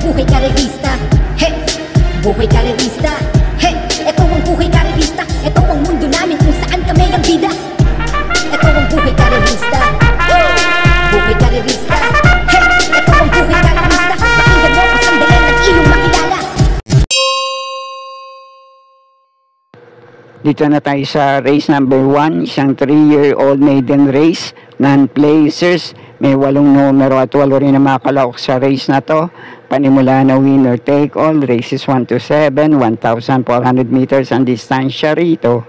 buhay karerista. He, buhay karerista. He, ito ang buhay karerista. Ito ang mundo namin kung saan kami ang bida. Ito ang buhay karerista. Buhay karerista. He, ito ang buhay karerista. Pakinggan mo kung sandali ng iyong makilala. Dito na tayo sa race number 1, isang 3-year-old maiden race, non-placers, may 8 numero at 8 rin na makalaok sa race na to. Panimula na winner take all, races 1 to 7, 1,400 meters ang distansya rito.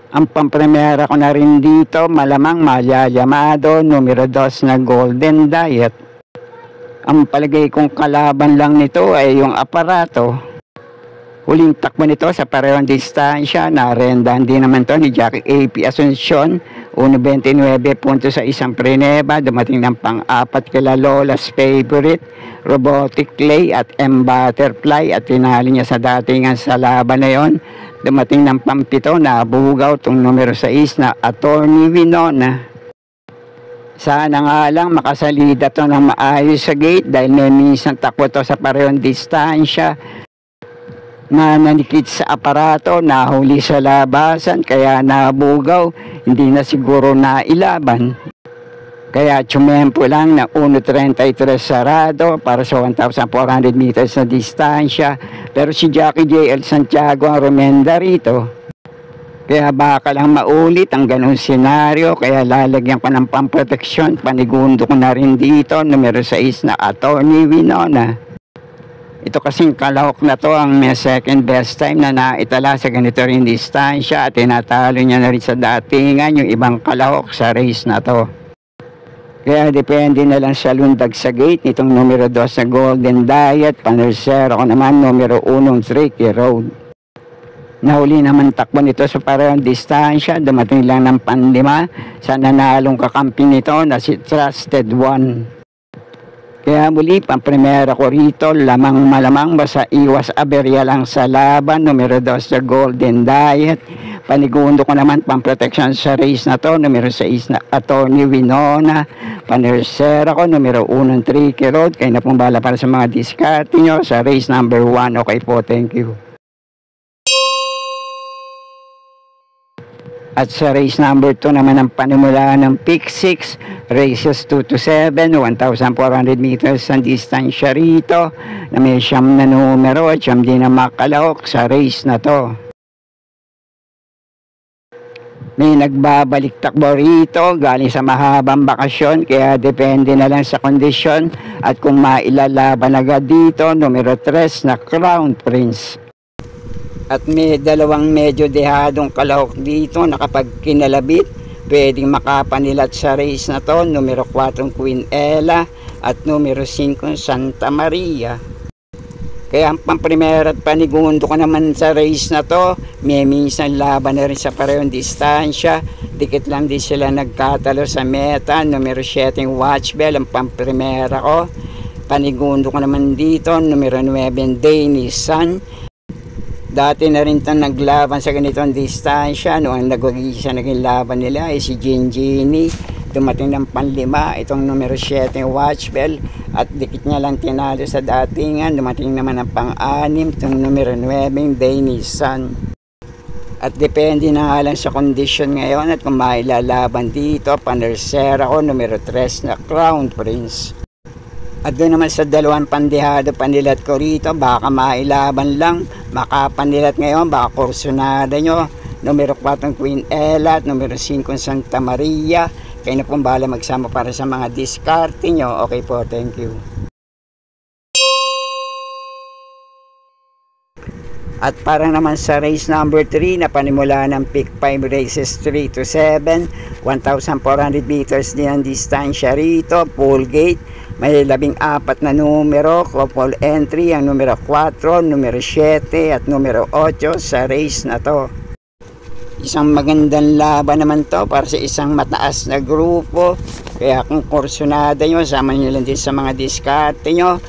Ang pampremera ko na rin dito, malamang Malia Llamado, numero 2 na Golden Diet. Ang palagay kong kalaban lang nito ay yung aparato. Huling takbo nito sa parehong distansya, narendahan din naman to ni Jackie AP Asuncion, 1.29 punto sa isang preneba, dumating ng pang-4 kila Lola's Favorite, Robotic Clay at M Butterfly at tinali niya sa datingan sa laban na yon. Dumating ng pang-7 na bugaw tong numero 6 na Attorney Winona. Sana nga lang makasalida to ng maayos sa gate dahil may minsan takbo to sa parehong distansya na nanikit sa aparato, nahuli sa labasan, kaya nabugaw, hindi na siguro nailaban. Kaya tsumempo lang na 1.33 sarado para sa 1,400 meters na distansya. Pero si Jackie J.L. Santiago ang rumenda rito. Kaya baka lang maulit ang ganong senaryo, kaya lalagyan ko ng pamproteksyon. Panigundo ko na rin dito, numero 6 na Attorney Winona. Ito kasing kalahok na to ang may second best time na naitala sa ganito rin distansya at tinatalo niya na rin sa datingan yung ibang kalahok sa race na to. Kaya depende na lang sa lundag sa gate nitong numero 2 na Golden Diet, panersero ko naman numero 1 Tricky Road. Nahuli naman takbo nito sa parehong distansya, dumating lang ng panlima sa nanalong kakamping nito na si Trusted One. Kaya muli, pang-primera ko rito, lamang malamang basta iwas aberya lang sa laban, numero 2 sa Golden Diet. Panigundo ko naman pang-protection sa race na to, numero 6 na Attorney Winona. Panersera ko, numero 1 Tricky Road. Kayo na pong bala para sa mga diskarte nyo sa race number 1. Okay po, thank you. At sa race number 2 naman ang panimula ng pick 6, races 2 to 7, 1,400 meters ang distansya rito, na may 9 na numero at 9 din na makalahok sa race na to. May nagbabalik takbo rito galing sa mahabang bakasyon, kaya depende na lang sa kondisyon at kung mailalaban agad dito, numero 3 na Crown Prince. At may 2 medyo dehadong kalahok dito na kapag kinalabit, pwedeng makapanilat sa race na to, numero 4 Queen Ella at numero 5 Santa Maria. Kaya ang pamprimera at panigundo ko naman sa race na to, may minsan laban na rin sa parehong distansya, dikit lang din sila nagkatalo sa meta, numero 7 Watchbell ang pamprimera ko. Panigundo ko naman dito, numero 9 Danish Sun. Dati na rin itong naglaban sa ganitong distansya. Noong nagwagisa naging laban nila ay si Gingini. Dumating ng panlima itong numero 7 Watchbell at dikit niya lang tinalo sa datingan. Dumating naman ang pang-6 itong numero 9 Danish Sun. At depende na nga lang sa kondisyon ngayon at kung mailalaban dito, panersera ko numero 3 na Crown Prince. At doon naman sa 2 pandehado panilat ko rito, baka mailaban lang, makapanilat ngayon, baka kursunada nyo, numero 4 Queen Ella at numero 5 Santa Maria. Kayo na pong bahala magsama para sa mga diskarte nyo. Okay po, thank you. At para naman sa race number 3 na panimula ng pick 5 races 3 to 7, 1,400 meters din ang distansya rito, full gate. May 14 na numero, couple entry, ang numero 4, numero 7 at numero 8 sa race na to. Isang magandang laban naman to para sa isang mataas na grupo. Kaya kung kursunada nyo, sama nyo lang din sa mga diskarte nyo.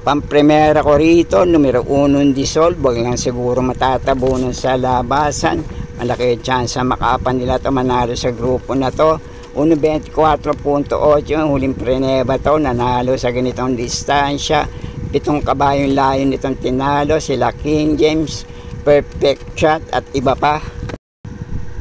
Pampremera ko rito, numero 1 Dissolve, wag lang siguro matatabunan sa labasan. Malaki chance makapan nila ito manalo sa grupo na to. 1.24.8 yung huling preneba to, nanalo sa ganitong distansya. 7 kabayong layo nitong tinalo, sila King James, Perfect Shot at iba pa.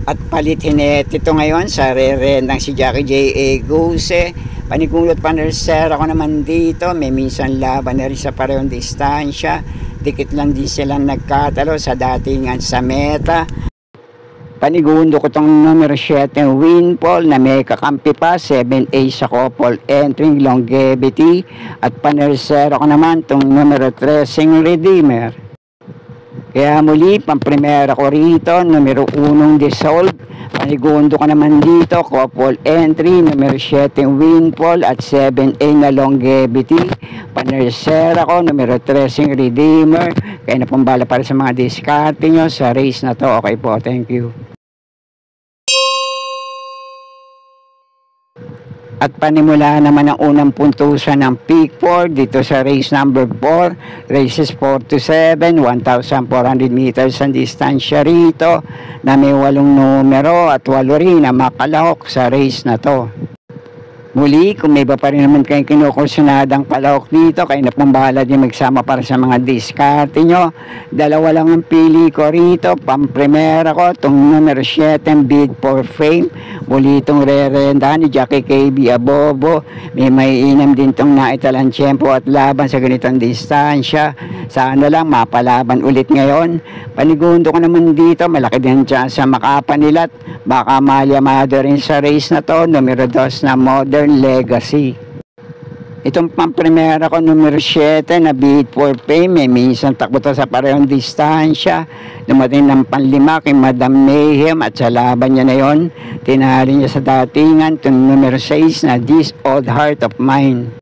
At palitinit ito ngayon sa re-rendang si Jackie J.A. Guse. Panigulot panersera ko naman dito, may minsan laban na rin sa parehong distansya. Dikit lang din silang nagkatalo sa datingan sa meta. Panigundo ko tong numero 7 Winfall na may kakampi pa 7A sa couple entering longevity. At panersera ko naman tong numero 13 Redeemer. Kaya muli, pamprimera ko rito, numero 1 Dissolve. Panigundo ko naman dito, couple entry, numero 7 Winfall at 7A na Longevity. Panersera ko, numero 13 Redeemer. Kaya na pambala para sa mga diskarte nyo sa race na to. Okay po, thank you. At panimula naman ang unang puntusan ng Peak 4 dito sa race number 4, races 4 to 7, 1,400 meters ang distansya rito na may 8 numero at 8 rin na makalahok sa race na to. Muli, kung may iba pa rin naman kayong kinukursunadang kalahok dito, kayo na pong bahala din magsama para sa mga diskarte nyo. 2 lang ang pili ko rito, pamprimera ko, itong numero 7, Bid for Fame. Muli itong re-renda ni Jackie KB Abobo. May maiinam din itong naitalang tiyempo at laban sa ganitong distansya. Sana lang mapalaban ulit ngayon. Panigundo ko naman dito, malaki din chance sa makapanilat. Baka malyamado rin sa race na to, numero 2 na Modern Legacy. Itong pamprimera ko, numero 7 na Beat for Fame, may minsan takbo to sa parehong distansya. Dumating ng panlima kay Madam Mayhem at sa laban niya na yon, tinali niya sa datingan itong numero 6 na This Old Heart of Mine.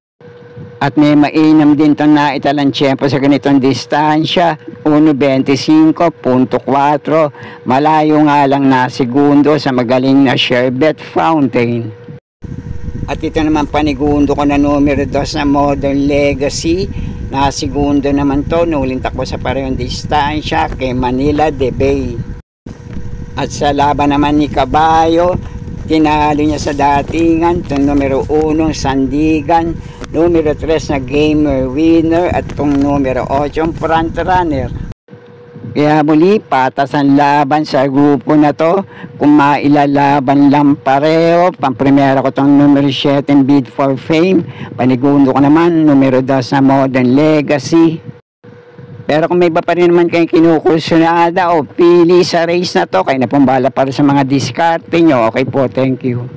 At may mainam din itong naitalang tiyempo sa ganitong distansya, 1.25.4, malayo nga lang na segundo sa magaling na Sherbet Fountain. At ito naman panigundo ko na numero 2 na Modern Legacy, na segundo naman to, nuling takbo sa parehong distansya kay Manila de Bay. At sa laban naman ni Caballo, tinalo niya sa datingan itong numero 1 Sandigan, numero 3 na Gamer Winner at itong numero 8 Front Runner. Kaya muli, patas ang laban sa grupo na to. Kung mailalaban lang pareho, pamprimera ko itong numero 7 Bid for Fame. Panigundo ko naman, numero 2 na Modern Legacy. Pero kung may iba pa rin naman kayong kinukursunada o pili sa race na to, kayo na pong bahala para sa mga diskarte nyo. Okay po, thank you.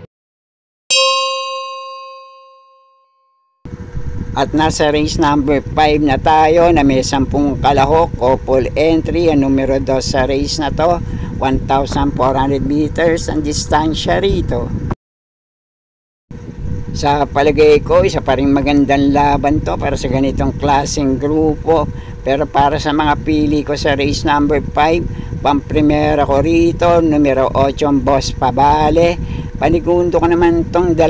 At nasa race number 5 na tayo na may 10 kalahok, couple entry, ang numero 2 sa race na to, 1,400 meters ang distansya rito. Sa palagay ko, isa pa rin magandang laban to para sa ganitong klaseng grupo. Pero para sa mga pili ko sa race number 5, pamprimera ko rito, numero 8 Boss Pabale. Panigundo ko naman itong 2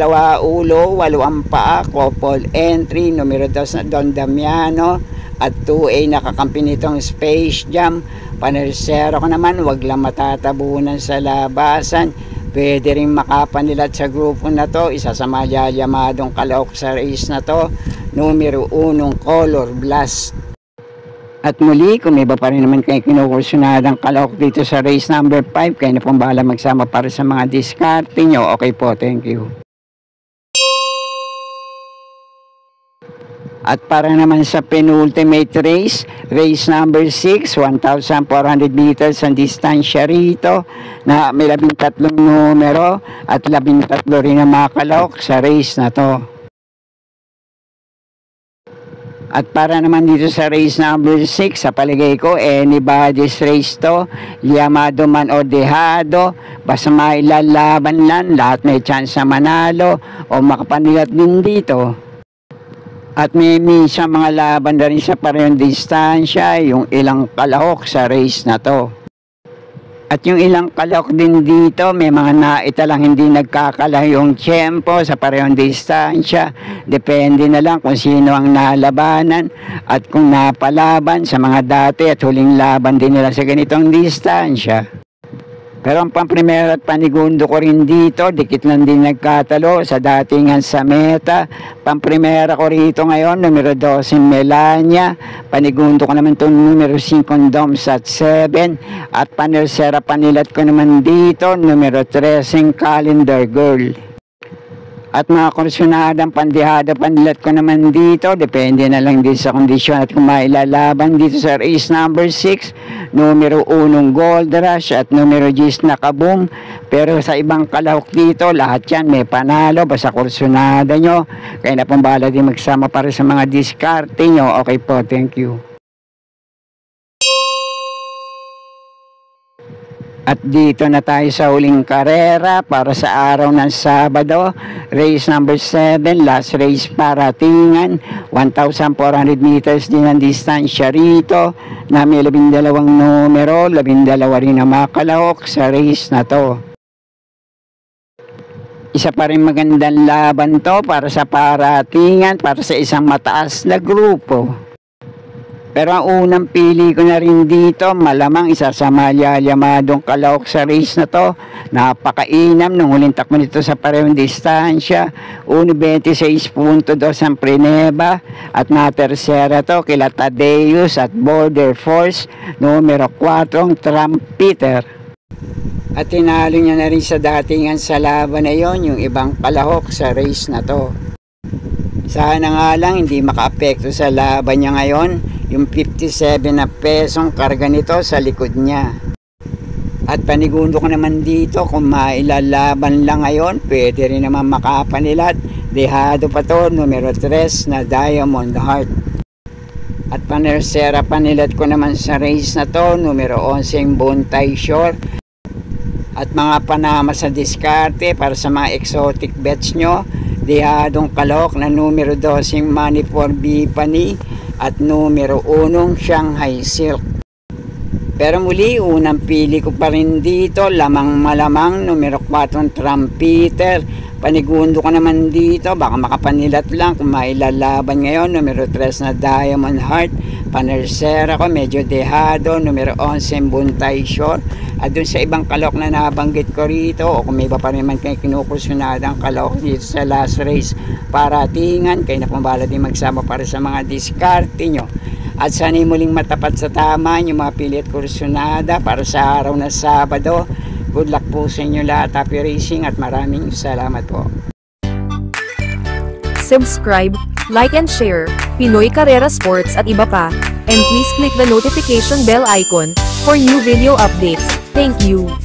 ulo, 8 ang paa, couple entry, numero 2 na Don Damiano at 2A nakakampi nitong Space Jam. Panersera ko naman, wag lang matatabunan sa labasan. Pwede rin makapanilat sa grupo na to, isa sa malyayamadong kalahok sa race na to, numero 1 Color Blast. At muli, kung may iba pa rin naman kayo kinukursunadang kalahok dito sa race number 5, kayo na pong bahala magsama para sa mga diskarte nyo. Okay po, thank you. At para naman sa penultimate race, race number 6, 1,400 meters ang distansya rito, na may 13 numero at 13 rin na makalahok sa race na to. At para naman dito sa race number 6, sa palagay ko, anybody's race to, liyamado man o dehado, basta mailalaban lang, lahat may chance na manalo o makapanilat din dito. At may minsan mga laban na rin sa parehong distansya, yung ilang kalahok sa race na to. At yung ilang kalahok din dito, may mga naitalang hindi nagkakalayong tiyempo sa parehong distansya. Depende na lang kung sino ang nalabanan at kung napalaban sa mga dati at huling laban din nila sa ganitong distansya. Pero ang pamprimera at panigundo ko rin dito, dikit lang din nagkatalo sa datingan sa meta. Pamprimera ko rito ngayon, numero 12 Melania. Panigundo ko naman itong numero 5 Doms at 7. At panersera panilat ko naman dito, numero 13 Calendar Girl. At mga kursunadang pandihada panilat ko naman dito, depende na lang din sa kondisyon at kung mailalaban dito sa race number 6, numero 1 Gold Rush at numero 10 na Kaboom. Pero sa ibang kalahok dito, lahat yan may panalo, basta kursunada nyo. Kaya na pong bahala din magsama para sa mga diskarte nyo. Okay po, thank you. At dito na tayo sa huling karera para sa araw ng Sabado. Race number 7, last race paratingan. 1,400 meters din ang distansya rito. Na may 12 numero, 12 rin ang makalahok sa race na to. Isa pa rin magandang laban to para sa paratingan, para sa isang mataas na grupo. Pero ang unang pili ko na rin dito, malamang isa sa malyamadong kalahok sa race na to. Napakainam nung huling takbo nito sa parehong distansya. 1.26.2 ang Preneba at natersera to kila Tadeus at Border Force, numero 4 Trumpeter. At tinalo niya na rin sa datingan sa laban na yon yung ibang kalahok sa race na to. Sana nga lang hindi makaapekto sa laban niya ngayon yung 57 na pesong karga nito sa likod niya. At panigundo ko naman dito, kung mailalaban lang ngayon, pwede rin naman makapanilat. Dehado pa to, numero 3 na Diamond Heart. At panersera panilat ko naman sa race na to, numero 11 Bontay Shore. At mga panama sa diskarte para sa mga exotic bets nyo, dehadong kalahok na numero 12 Money for Bipani at numero 1 Shanghai Silk. Pero muli, unang pili ko pa rin dito, lamang malamang numero 4 Trumpeter. Panigundo ko naman dito, baka makapanilat lang kung mailalaban ngayon, numero 3 na Diamond Heart. Panersera ko, medyo dehado, numero 11 Buntay Shore. At dun sa ibang kalahok na nabanggit ko rito, o kung may iba pa rin man kayo kinukusunadang kalahok dito sa last race paratingan, kayo na pambala din magsama para sa mga diskarte nyo. At sana'y muling matapat sa tama yung mga pili at kursunada para sa araw na Sabado. Good luck po sa inyo lahat. Happy racing at maraming salamat po. Subscribe, like and share Pinoy Carrera Sports at iba pa. And please click the notification bell icon for new video updates. Thank you.